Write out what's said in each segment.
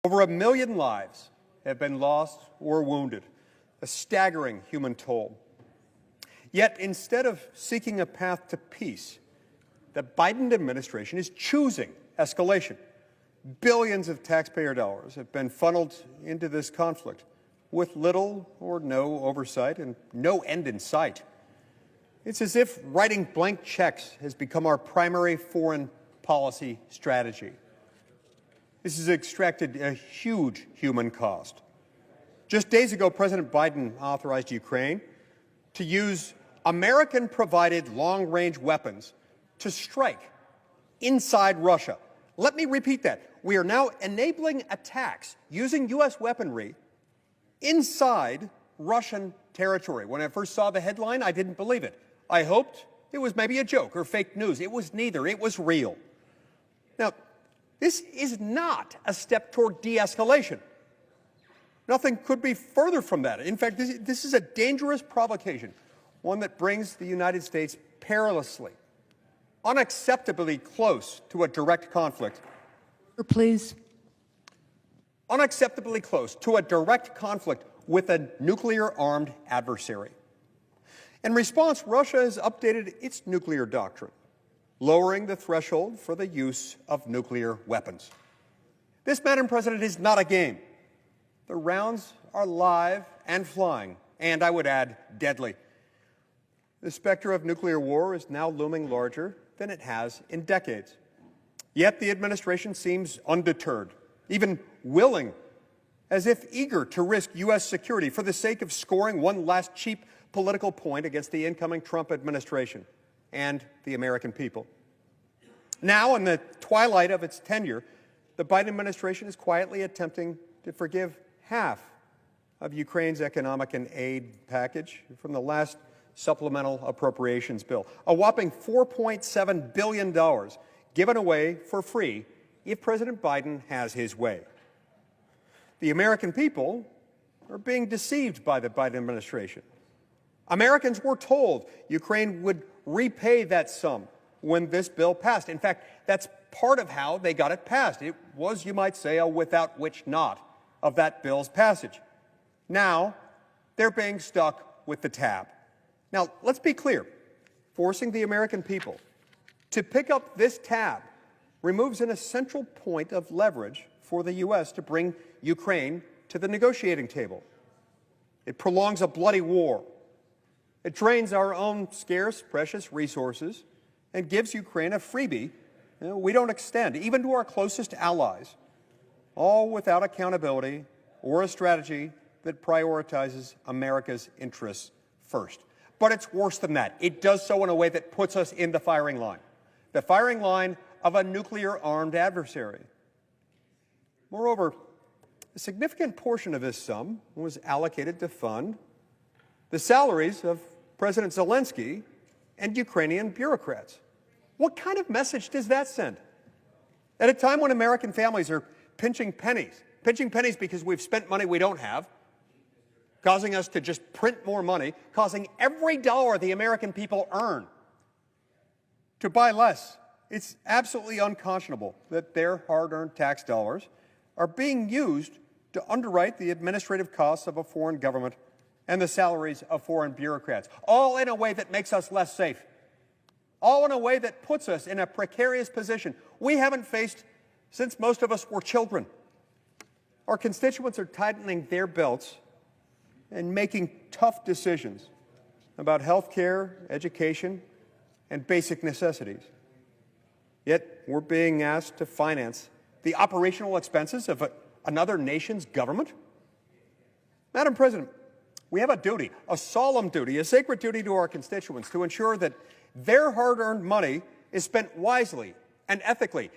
Over 1 million lives have been lost or wounded, a staggering human toll. Yet, instead of seeking a path to peace, the Biden administration is choosing escalation. Billions of taxpayer dollars have been funneled into this conflict with little or no oversight and no end in sight. It's as if writing blank checks has become our primary foreign policy strategy. This has extracted a huge human cost. Just days ago, President Biden authorized Ukraine to use American-provided long-range weapons to strike inside Russia. Let me repeat that. We are now enabling attacks using U.S. weaponry inside Russian territory. When I first saw the headline, I didn't believe it. I hoped it was maybe a joke or fake news. It was neither. It was real. Now, this is not a step toward de-escalation. Nothing could be further from that. In fact, this is a dangerous provocation, one that brings the United States perilously, unacceptably close to a direct conflict. Please. Unacceptably close to a direct conflict with a nuclear-armed adversary. In response, Russia has updated its nuclear doctrine, lowering the threshold for the use of nuclear weapons. This, Madam President, is not a game. The rounds are live and flying, and I would add, deadly. The specter of nuclear war is now looming larger than it has in decades. Yet the administration seems undeterred, even willing, as if eager to risk U.S. security for the sake of scoring one last cheap political point against the incoming Trump administration and the American people. Now, in the twilight of its tenure, the Biden administration is quietly attempting to forgive half of Ukraine's economic and aid package from the last supplemental appropriations bill, a whopping $4.7 billion given away for free if President Biden has his way. The American people are being deceived by the Biden administration. Americans were told Ukraine would repay that sum when this bill passed. In fact, that's part of how they got it passed. It was, you might say, a without which not of that bill's passage. Now, they're being stuck with the tab. Now, let's be clear. Forcing the American people to pick up this tab removes an essential point of leverage for the U.S. to bring Ukraine to the negotiating table. It prolongs a bloody war. It drains our own scarce, precious resources and gives Ukraine a freebie we don't extend, even to our closest allies, all without accountability or a strategy that prioritizes America's interests first. But it's worse than that. It does so in a way that puts us in the firing line of a nuclear-armed adversary. Moreover, a significant portion of this sum was allocated to fund the salaries of President Zelensky and Ukrainian bureaucrats. What kind of message does that send? At a time when American families are pinching pennies because we've spent money we don't have, causing us to just print more money, causing every dollar the American people earn to buy less. It's absolutely unconscionable that their hard-earned tax dollars are being used to underwrite the administrative costs of a foreign government and the salaries of foreign bureaucrats, all in a way that makes us less safe, all in a way that puts us in a precarious position we haven't faced since most of us were children. Our constituents are tightening their belts and making tough decisions about health care, education, and basic necessities. Yet we're being asked to finance the operational expenses of another nation's government? Madam President, we have a duty, a solemn duty, a sacred duty to our constituents to ensure that their hard-earned money is spent wisely and ethically,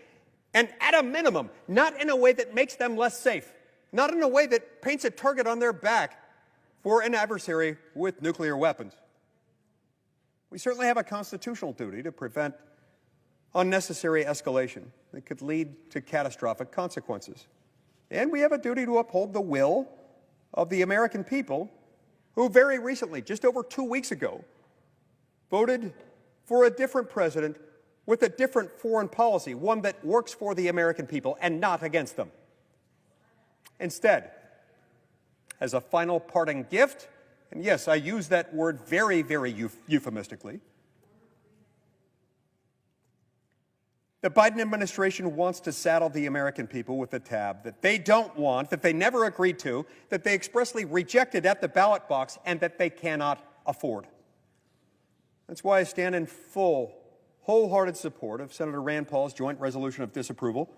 and at a minimum, not in a way that makes them less safe, not in a way that paints a target on their back for an adversary with nuclear weapons. We certainly have a constitutional duty to prevent unnecessary escalation that could lead to catastrophic consequences. And we have a duty to uphold the will of the American people who very recently, just over 2 weeks ago, voted for a different president with a different foreign policy, one that works for the American people and not against them. Instead, as a final parting gift, and yes, I use that word very, very euphemistically, the Biden administration wants to saddle the American people with a tab that they don't want, that they never agreed to, that they expressly rejected at the ballot box, and that they cannot afford. That's why I stand in full, wholehearted support of Senator Rand Paul's joint resolution of disapproval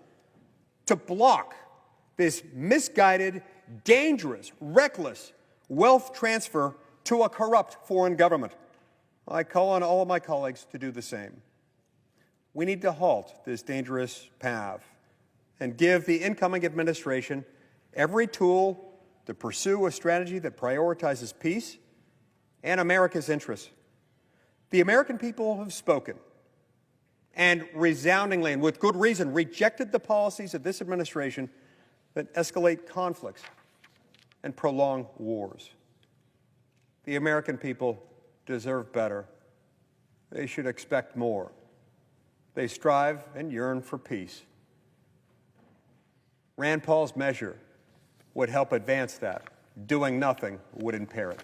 to block this misguided, dangerous, reckless wealth transfer to a corrupt foreign government. I call on all of my colleagues to do the same. We need to halt this dangerous path and give the incoming administration every tool to pursue a strategy that prioritizes peace and America's interests. The American people have spoken and resoundingly and with good reason rejected the policies of this administration that escalate conflicts and prolong wars. The American people deserve better. They should expect more. They strive and yearn for peace. Rand Paul's measure would help advance that. Doing nothing would impair it.